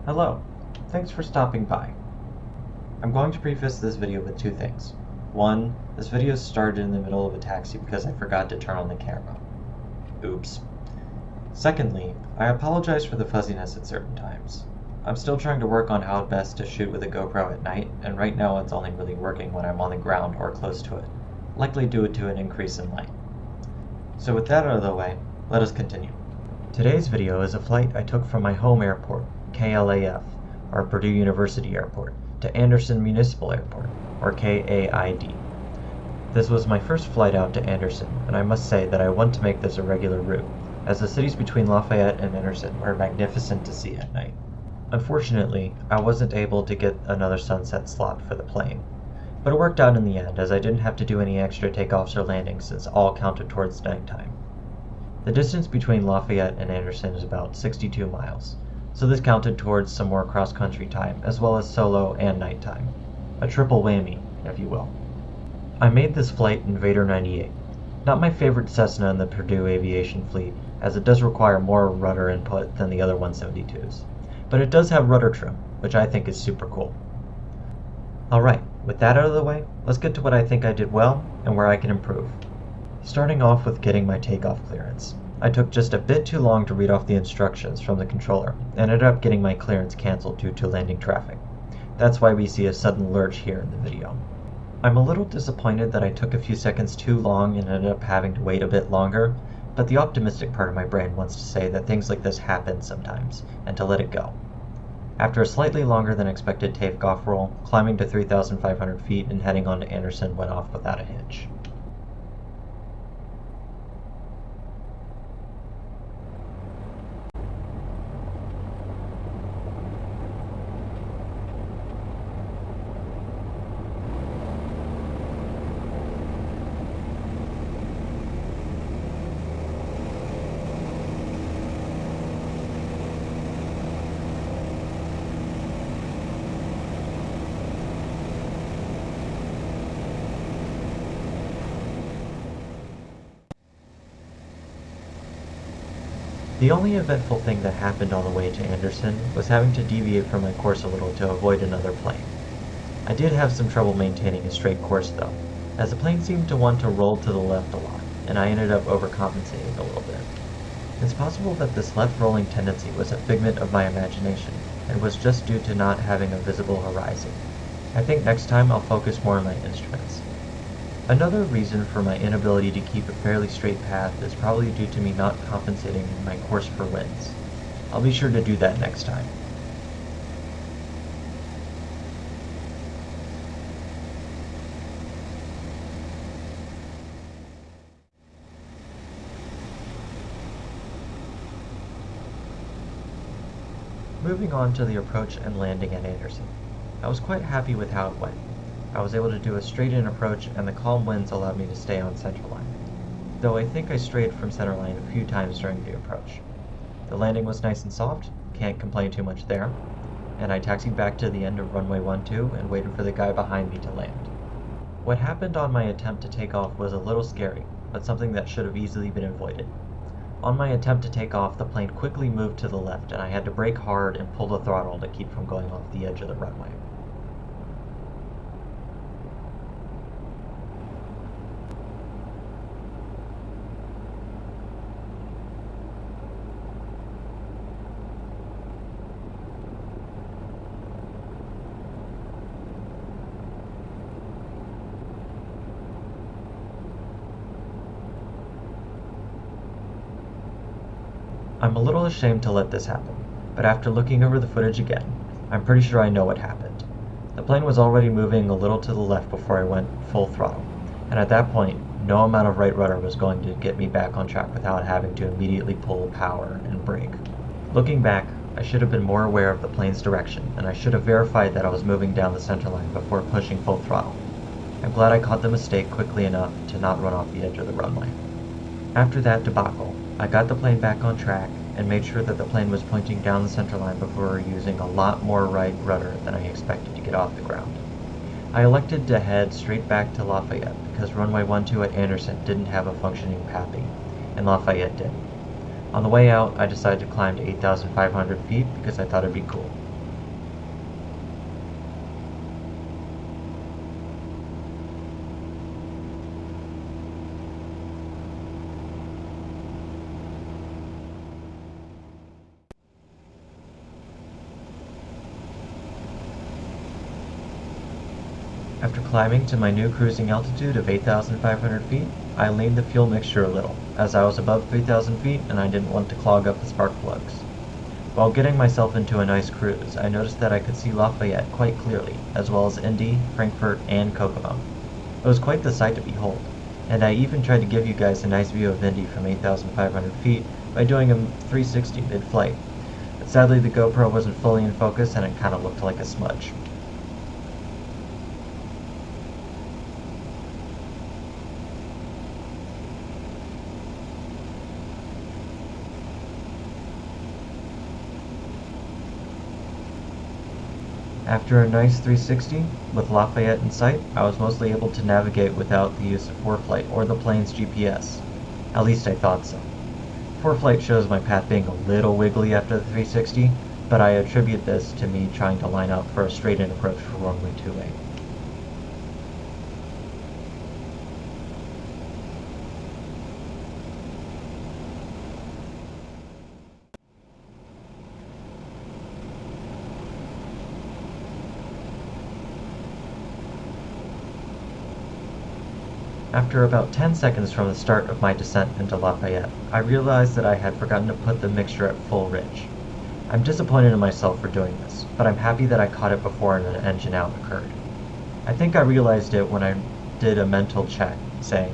Hello, thanks for stopping by. I'm going to preface this video with two things. One, this video started in the middle of a taxi because I forgot to turn on the camera. Oops. Secondly, I apologize for the fuzziness at certain times. I'm still trying to work on how best to shoot with a GoPro at night, and right now it's only really working when I'm on the ground or close to it, likely due to an increase in light. So with that out of the way, let us continue. Today's video is a flight I took from my home airport, KLAF, or Purdue University Airport, to Anderson Municipal Airport, or KAID. This was my first flight out to Anderson, and I must say that I want to make this a regular route, as the cities between Lafayette and Anderson were magnificent to see at night. Unfortunately, I wasn't able to get another sunset slot for the plane, but it worked out in the end as I didn't have to do any extra takeoffs or landings since all counted towards nighttime. The distance between Lafayette and Anderson is about 62 miles, so this counted towards some more cross-country time as well as solo and nighttime. A triple whammy, if you will. I made this flight in Vader 98. Not my favorite Cessna in the Purdue aviation fleet, as it does require more rudder input than the other 172s. But it does have rudder trim, which I think is super cool. Alright, with that out of the way, let's get to what I think I did well and where I can improve. Starting off with getting my takeoff clearance. I took just a bit too long to read off the instructions from the controller and ended up getting my clearance cancelled due to landing traffic. That's why we see a sudden lurch here in the video. I'm a little disappointed that I took a few seconds too long and ended up having to wait a bit longer, but the optimistic part of my brain wants to say that things like this happen sometimes, and to let it go. After a slightly longer than expected takeoff roll, climbing to 3,500 feet and heading on to Anderson went off without a hitch. The only eventful thing that happened on the way to Anderson was having to deviate from my course a little to avoid another plane. I did have some trouble maintaining a straight course though, as the plane seemed to want to roll to the left a lot, and I ended up overcompensating a little bit. It's possible that this left rolling tendency was a figment of my imagination, and was just due to not having a visible horizon. I think next time I'll focus more on my instruments. Another reason for my inability to keep a fairly straight path is probably due to me not compensating in my course for winds. I'll be sure to do that next time. Moving on to the approach and landing at Anderson. I was quite happy with how it went. I was able to do a straight-in approach and the calm winds allowed me to stay on centerline, though I think I strayed from centerline a few times during the approach. The landing was nice and soft, can't complain too much there, and I taxied back to the end of runway 12 and waited for the guy behind me to land. What happened on my attempt to take off was a little scary, but something that should have easily been avoided. On my attempt to take off, the plane quickly moved to the left and I had to brake hard and pull the throttle to keep from going off the edge of the runway. I'm a little ashamed to let this happen, but after looking over the footage again, I'm pretty sure I know what happened. The plane was already moving a little to the left before I went full throttle, and at that point, no amount of right rudder was going to get me back on track without having to immediately pull power and brake. Looking back, I should have been more aware of the plane's direction, and I should have verified that I was moving down the center line before pushing full throttle. I'm glad I caught the mistake quickly enough to not run off the edge of the runway. After that debacle, I got the plane back on track and made sure that the plane was pointing down the center line before using a lot more right rudder than I expected to get off the ground. I elected to head straight back to Lafayette because runway 12 at Anderson didn't have a functioning PAPI, and Lafayette did. On the way out, I decided to climb to 8,500 feet because I thought it'd be cool. After climbing to my new cruising altitude of 8,500 feet, I leaned the fuel mixture a little, as I was above 3,000 feet and I didn't want to clog up the spark plugs. While getting myself into a nice cruise, I noticed that I could see Lafayette quite clearly, as well as Indy, Frankfurt, and Kokomo. It was quite the sight to behold, and I even tried to give you guys a nice view of Indy from 8,500 feet by doing a 360 mid-flight. But sadly the GoPro wasn't fully in focus and it kinda looked like a smudge. After a nice 360, with Lafayette in sight, I was mostly able to navigate without the use of ForeFlight or the plane's GPS. At least I thought so. ForeFlight shows my path being a little wiggly after the 360, but I attribute this to me trying to line up for a straight-in approach for runway 28. After about 10 seconds from the start of my descent into Lafayette, I realized that I had forgotten to put the mixture at full ridge. I'm disappointed in myself for doing this, but I'm happy that I caught it before an engine out occurred. I think I realized it when I did a mental check, saying,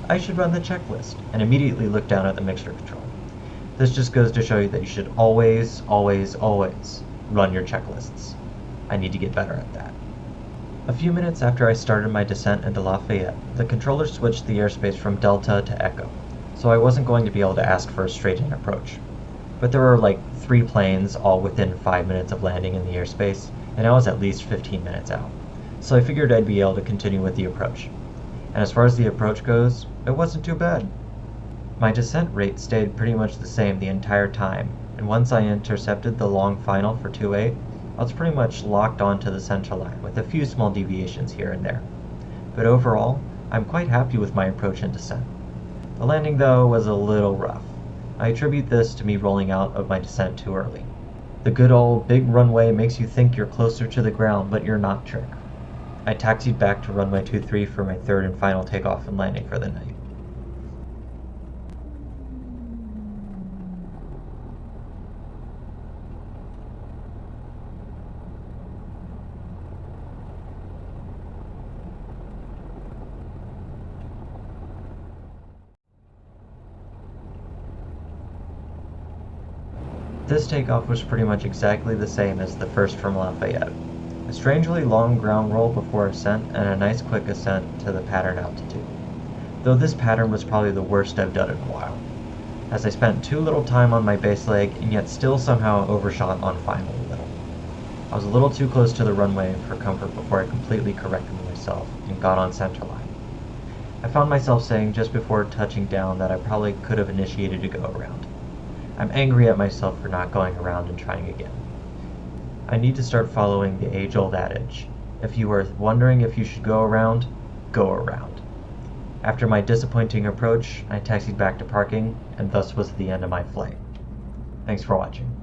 I should run the checklist, and immediately looked down at the mixture control. This just goes to show you that you should always, always, always run your checklists. I need to get better at that. A few minutes after I started my descent into Lafayette, the controller switched the airspace from Delta to Echo, so I wasn't going to be able to ask for a straight-in approach. But there were like 3 planes all within 5 minutes of landing in the airspace, and I was at least 15 minutes out, so I figured I'd be able to continue with the approach. And as far as the approach goes, it wasn't too bad. My descent rate stayed pretty much the same the entire time, and once I intercepted the long final for 2-8, I was pretty much locked onto the center line with a few small deviations here and there. But overall, I'm quite happy with my approach and descent. The landing though was a little rough. I attribute this to me rolling out of my descent too early. The good old big runway makes you think you're closer to the ground, but you're not trick. I taxied back to runway 23 for my third and final takeoff and landing for the night. This takeoff was pretty much exactly the same as the first from Lafayette. A strangely long ground roll before ascent and a nice quick ascent to the pattern altitude. Though this pattern was probably the worst I've done in a while, as I spent too little time on my base leg and yet still somehow overshot on final a little. I was a little too close to the runway for comfort before I completely corrected myself and got on center line. I found myself saying just before touching down that I probably could have initiated a go around. I'm angry at myself for not going around and trying again. I need to start following the age-old adage. If you are wondering if you should go around, go around. After my disappointing approach, I taxied back to parking, and thus was the end of my flight. Thanks for watching.